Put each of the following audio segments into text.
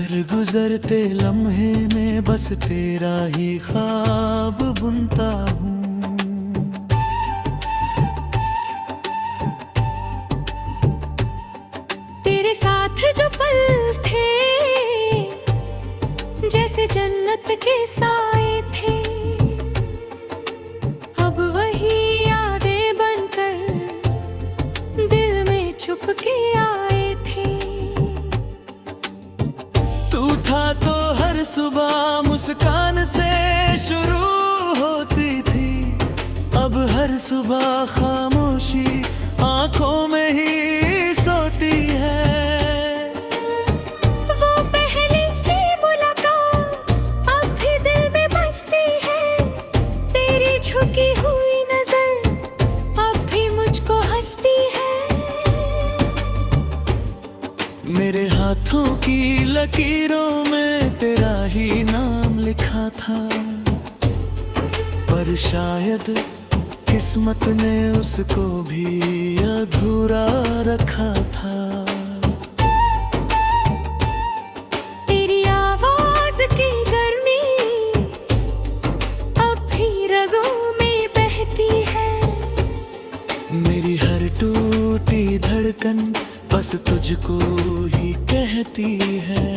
हर गुजरते लम्हे में बस तेरा ही ख्वाब बुनता हूँ। तेरे साथ जो पल थे जैसे जन्नत के साए थे, अब वही यादें बनकर दिल में छुप के आए थे। तू था तो हर सुबह मुस्कान से शुरू होती थी, अब हर सुबह खामोशी आंखों में ही सोती है। वो पहले से मुलाकात अब भी दिल में बसती है, तेरी झुकी हुई नजर अब भी मुझको हंसती है। मेरे हाथों की लकीरों में तेरा ही नाम लिखा था, पर शायद किस्मत ने उसको भी अधूरा रखा था। तेरी आवाज की गर्मी अब भी रगों में बहती है। मेरी हर टूटी धड़कन बस तुझको ही कहती है।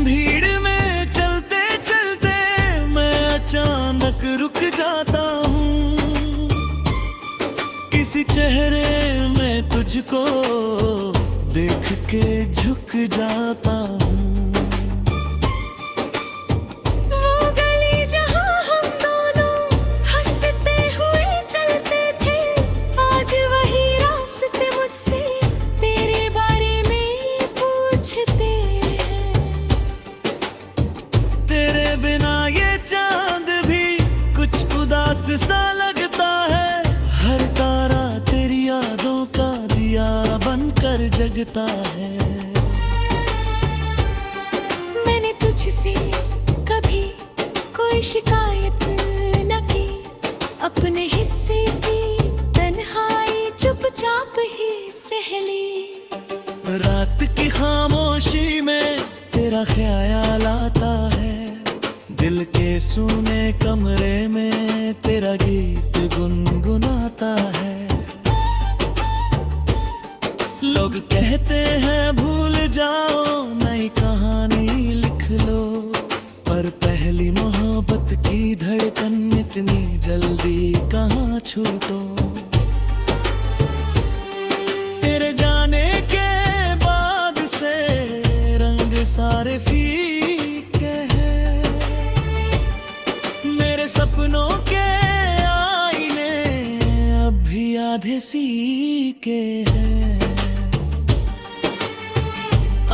भीड़ में चलते चलते मैं अचानक रुक जाता हूँ, किसी चेहरे में तुझको देख के झुक जाता हूँ। वो गली जहाँ हम दोनों हंसते हुए चलते थे, आज वही रास्ते मुझसे तेरे बारे में पूछते हैं। तेरे बिना ये चांद भी कुछ उदास सा लगता है, हर तारा तेरी यादों का दिया बनकर जगता है। मैंने तुझसे कभी कोई शिकायत न की, अपने हिस्से की तन्हाई चुपचाप ही सह ली। रात की खामोशी में तेरा ख्याल आता है, दिल के सूने कमरे में तेरा गीत गुनगुनाता है। लोग कहते हैं भूल जाओ नई कहानी लिख लो, पर पहली मोहब्बत की धड़कन इतनी जल्दी कहाँ छूटो। तेरे जाने के बाद से रंग सारे फीके हैं, मेरे सपनों के आईने अब भी आधे सीके हैं।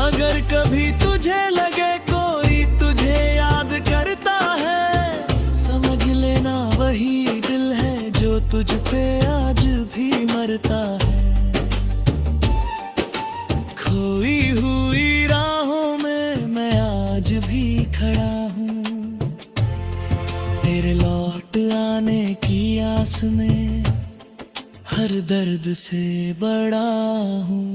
अगर कभी तुझे लगे कोई तुझे याद करता है, समझ लेना वही दिल है जो तुझ पे आज भी मरता है। खोई हुई राहों में मैं आज भी खड़ा हूँ, तेरे लौट आने की आस में हर दर्द से बड़ा हूँ।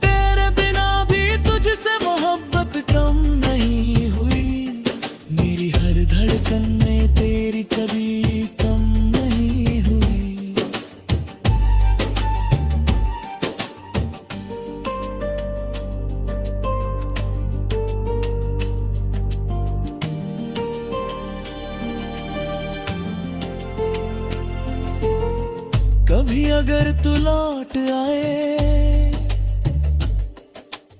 तेरे बिना भी तुझसे मोहब्बत कम नहीं हुई, मेरी हर धड़कन में तेरी कभी कम नहीं हुई। कभी अगर तू लौट आए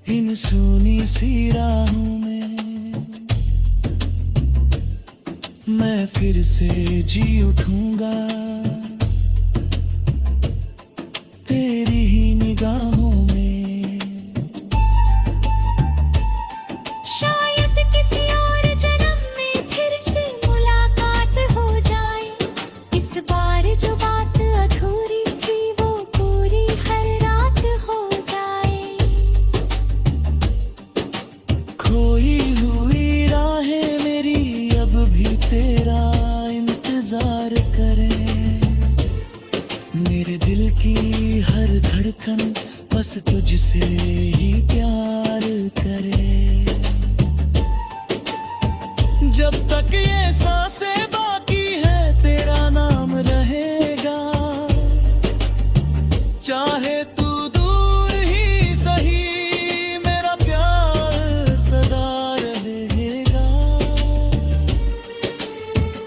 इन सूनी सी राहों में, मैं फिर से जी उठूंगा तेरी ही निगाहों में। शायद किसी और जन्म में फिर से मुलाकात हो जाए, इस बार जो बात अधूरी थी वो पूरी हर रात हो जाए। खोई हुई राहें मेरी अब भी तेरा मेरे दिल की हर धड़कन बस तुझसे ही प्यार करे। जब तक ये सांसें बाकी है तेरा नाम रहेगा, चाहे तू दूर ही सही मेरा प्यार सदा रहेगा।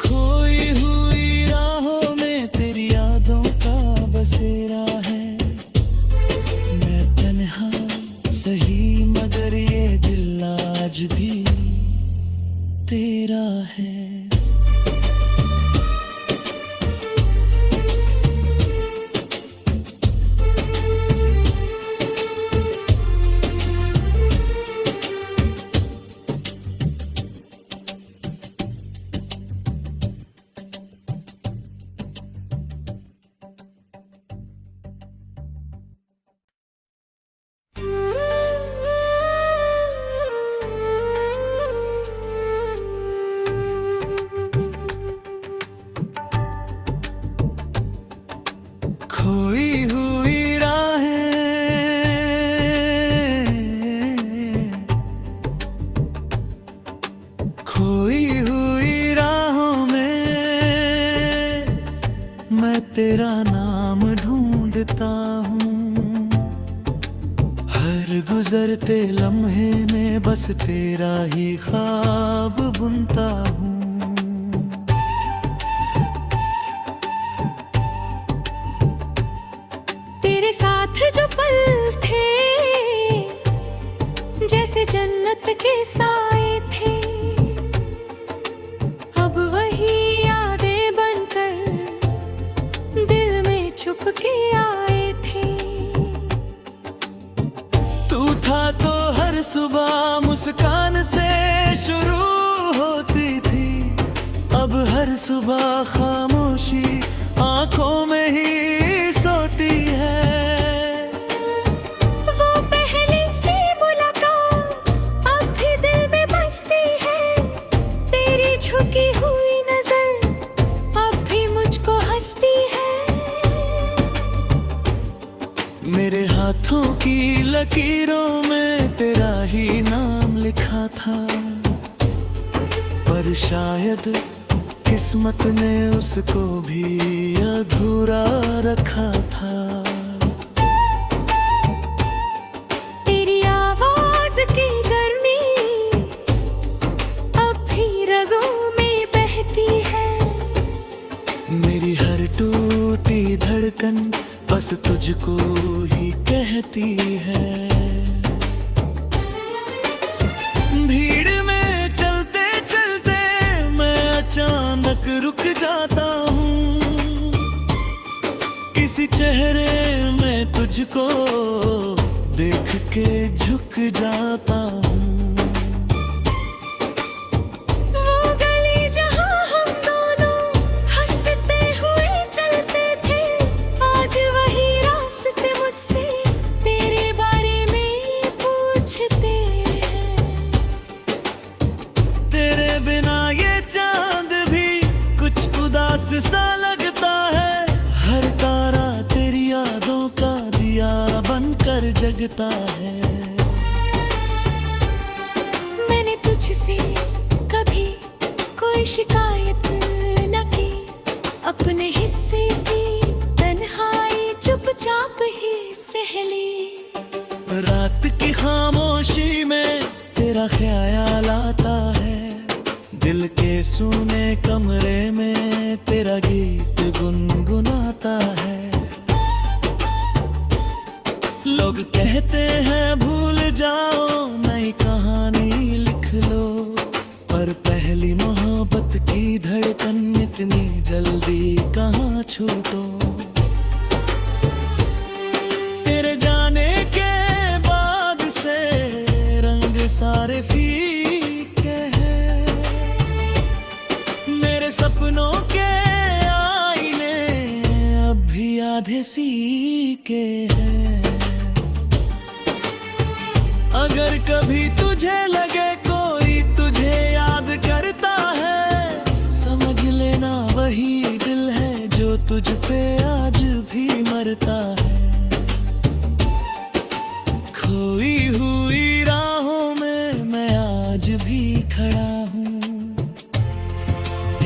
खोई हुई राहों में तेरी यादों का बसेरा है, मैं तन्हा सही मगर ये दिल आज भी तेरा है। खोई हुई राहें, खोई हुई राहों में मैं तेरा नाम ढूंढता हूँ। हर गुजरते लम्हे में बस तेरा ही ख्वाब बुनता हूँ। तेरे साथ जो पल थे जैसे जन्नत के साए थे, अब वही यादें बनकर दिल में छुप के आए थे। तू था तो हर सुबह मुस्कान से शुरू होती थी, अब हर सुबह खामोशी आंखों में ही सोती है। वो पहले से मुलाकात अब भी दिल में बसती है, तेरी झुकी हुई नजर अब भी मुझको हंसती है। मेरे हाथों की लकीरों में तेरा ही नाम लिखा था, पर शायद किस्मत ने उसको भी अधूरा रखा था। तेरी आवाज की गर्मी अब भी रगों में बहती है, मेरी हर टूटी धड़कन बस तुझको ही कहती है। भीड़ में चलते चलते मैं अचानक रुक जाता हूँ, किसी चेहरे में तुझको देख के झुक जाता हूँ। वो गली जहाँ हम दोनों हंसते हुए चलते थे, आज वही रास्ते मुझसे तेरे बारे में पूछते हैं। तेरे बिना ये चांद भी कुछ उदास सा लगता है, हर तारा तेरी यादों का दिया बनकर जगता है। मैंने तुझसे कभी कोई शिकायत न की, अपने हिस्से की तन्हाई चुपचाप ही सह ली। रात की खामोशी में तेरा ख्याल आता है, दिल के सूने कमरे में तेरा गीत गुनगुनाता है। लोग कहते हैं भूल जाओ नई कहानी लिख लो, पर पहली मोहब्बत की धड़कन इतनी जल्दी कहाँ छूटो। तेरे जाने के बाद से रंग सारे फीके हैं, मेरे सपनों के आईने अब भी आधे सीके हैं। अगर कभी तुझे लगे कोई तुझे याद करता है, समझ लेना वही दिल है जो तुझ पे आज भी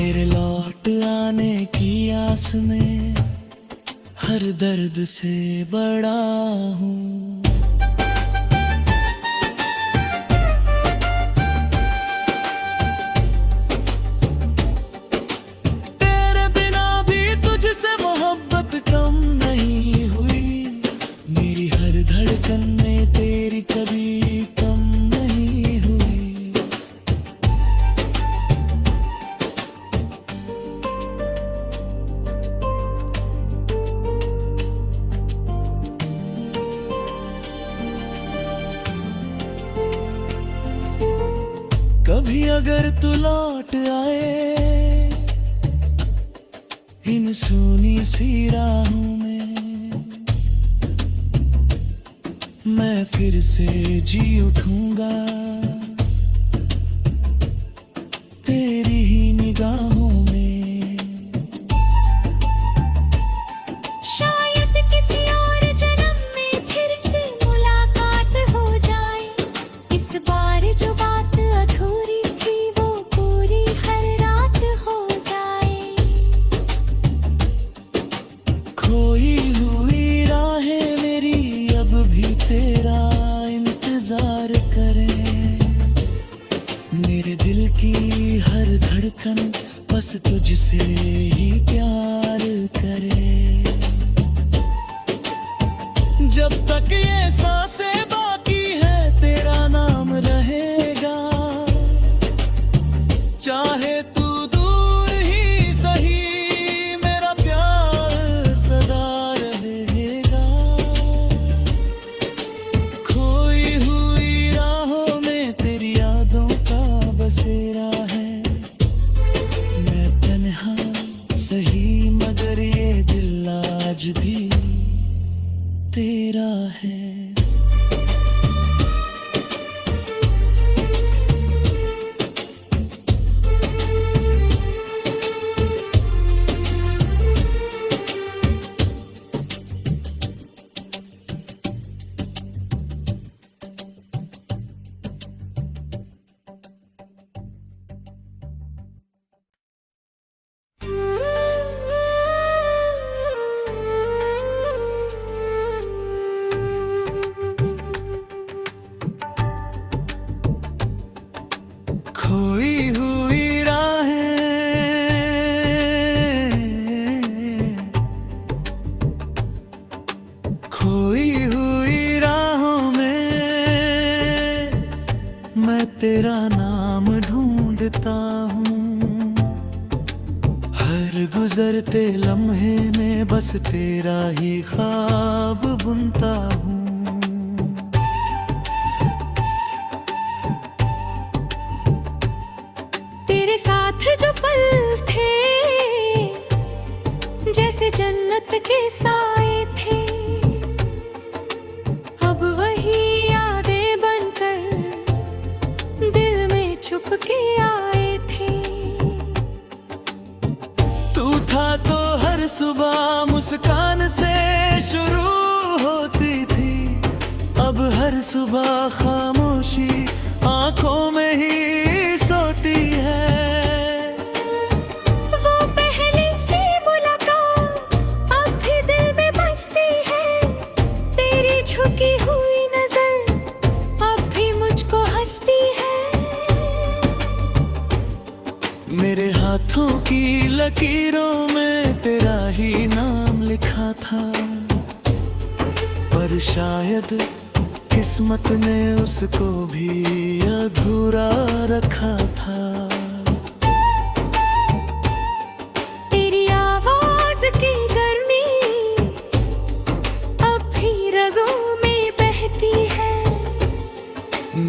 तेरे लौट आने की आस में हर दर्द से बड़ा हूँ। तेरे बिना भी तुझसे मोहब्बत कम नहीं हुई, मेरी हर धड़कन में तेरी कभी कम नहीं हुई। कभी अगर तू लौट आए इन सूनी सी राहों में, मैं फिर से जी उठूंगा तेरी ही निगाहों में। शायद किसी और जन्म में फिर से मुलाकात हो जाए, इस बार जो बात अधूरी थी वो पूरी हर रात हो जाए। खोई हुई राहें मेरी अब भी तेरा इंतजार करें, मेरे दिल की हर धड़कन बस तुझसे ही प्यार करे। जब तक ये सांसें बाकी है तेरा नाम रहेगा, चाहे तू दूर ही सही मेरा प्यार सदा रहेगा। खोई हुई राहों में तेरी यादों का बसेरा है, मैं तन्हा सही मगर ये दिल आज भी तेरा है। खोई हुई राहें, खोई हुई राहों में मैं तेरा नाम ढूंढता हूँ, हर गुजरते लम्हे में बस तेरा ही ख्वाब बुनता हूँ। तेरे साथ जो पल थे जैसे जन्नत के साए थे, अब वही यादें बनकर दिल में छुप के आए थे। तू था तो हर सुबह मुस्कान से शुरू होती थी, अब हर सुबह खामोशी आंखों में ही सोती है। वो पहले से मुलाकात अब भी दिल में बसती है, तेरी झुकी हुई नजर अब भी मुझको हंसती है। मेरे हाथों की लकीरों में तेरा ही नाम लिखा था, पर शायद किस्मत ने उसको भी अधूरा रखा था। तेरी आवाज की गर्मी अब भी रगों में बहती है,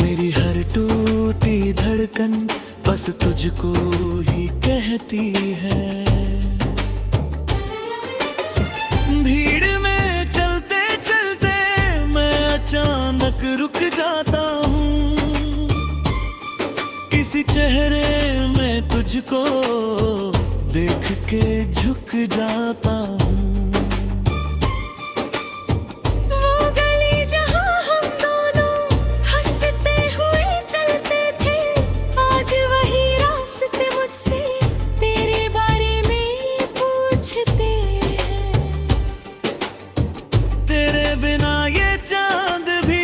मेरी हर टूटी धड़कन बस तुझको ही कहती है। भीड़ में चलते चलते मैं अचानक रुक जाता हूँ, किसी चेहरे में तुझको देख के झुक जाता हूँ। वो गली जहाँ हम दोनों हंसते हुए चलते थे, आज वही रास्ते मुझसे तेरे बुझते हैं। तेरे बिना ये चांद भी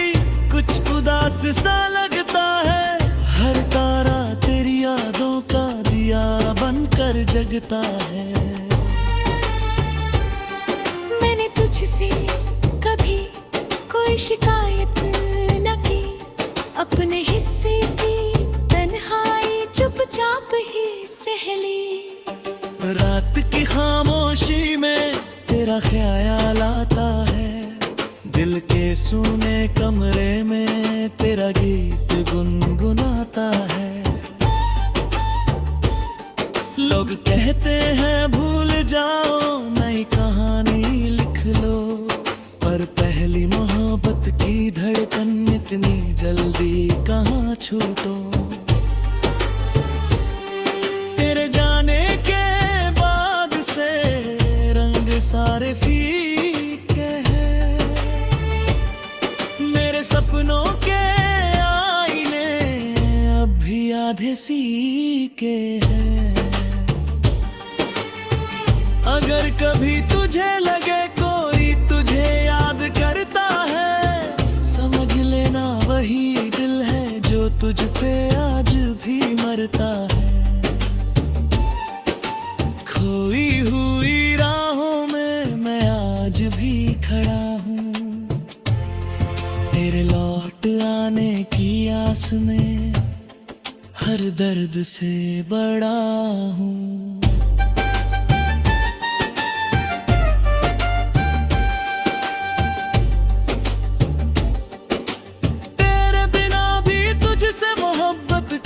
कुछ उदास सा लगता है। हर तारा तेरी यादों का दिया बनकर जगता है। मैंने तुझसे कभी कोई शिकायत न की, अपने हिस्से की तन्हाई चुपचाप ही सह ली। रात की खामोशी में तेरा ख्याल आता है। दिल के सूने कमरे में तेरा गीत गुनगुनाता है। लोग कहते हैं भूल जाओ, नई कहानी लिख लो, पर पहली मोहब्बत की धड़कन इतनी जल्दी कहाँ छूटो। तेरे जाने के बाद से रंग सारे फीके हैं। मेरे सपनों के आईने अब भी आधे सीके हैं। अगर कभी तुझे लगे कोई तुझे याद करता है, समझ लेना वही दिल है जो तुझ पे आज भी मरता है। खोई हुई राहों में मैं आज भी खड़ा हूँ, तेरे लौट आने की आस में हर दर्द से बड़ा हूँ।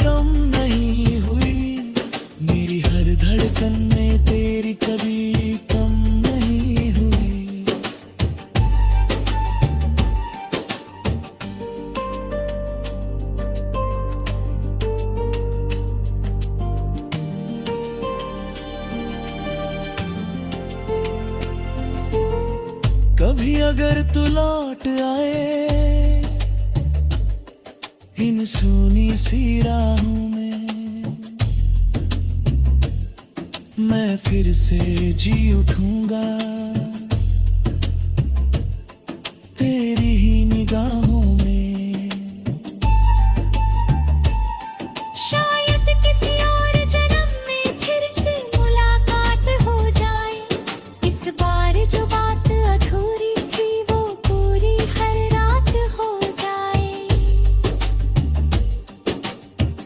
कम नहीं हुई मेरी हर धड़कन में तेरी कभी कम नहीं हुई। कभी अगर तू लौट आए इन सुनी सी राहों में, मैं फिर से जी उठूंगा तेरी ही निगाहों में। शायद किसी और जन्म में फिर से मुलाकात हो जाए। इस बार जो बात अधूरी थी वो पूरी हर रात हो जाए।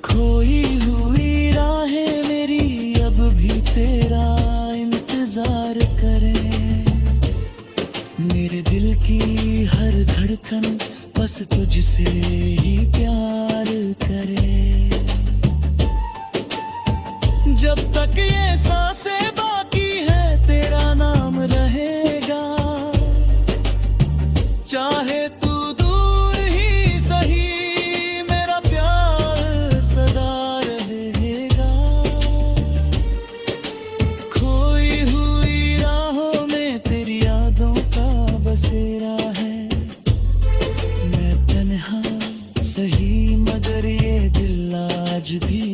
खोई हुई राहें मेरी अब भी तेरा इंतजार करें। मेरे दिल की हर धड़कन बस तुझसे ही प्यार करे। जब तक ये सांसें बाकी है तेरा नाम रहेगा। चाहे तू दूर ही सही मेरा प्यार सदा रहेगा। खोई हुई राहों में तेरी यादों का बसेरा है। मैं तन्हा सही मगर ये दिल आज भी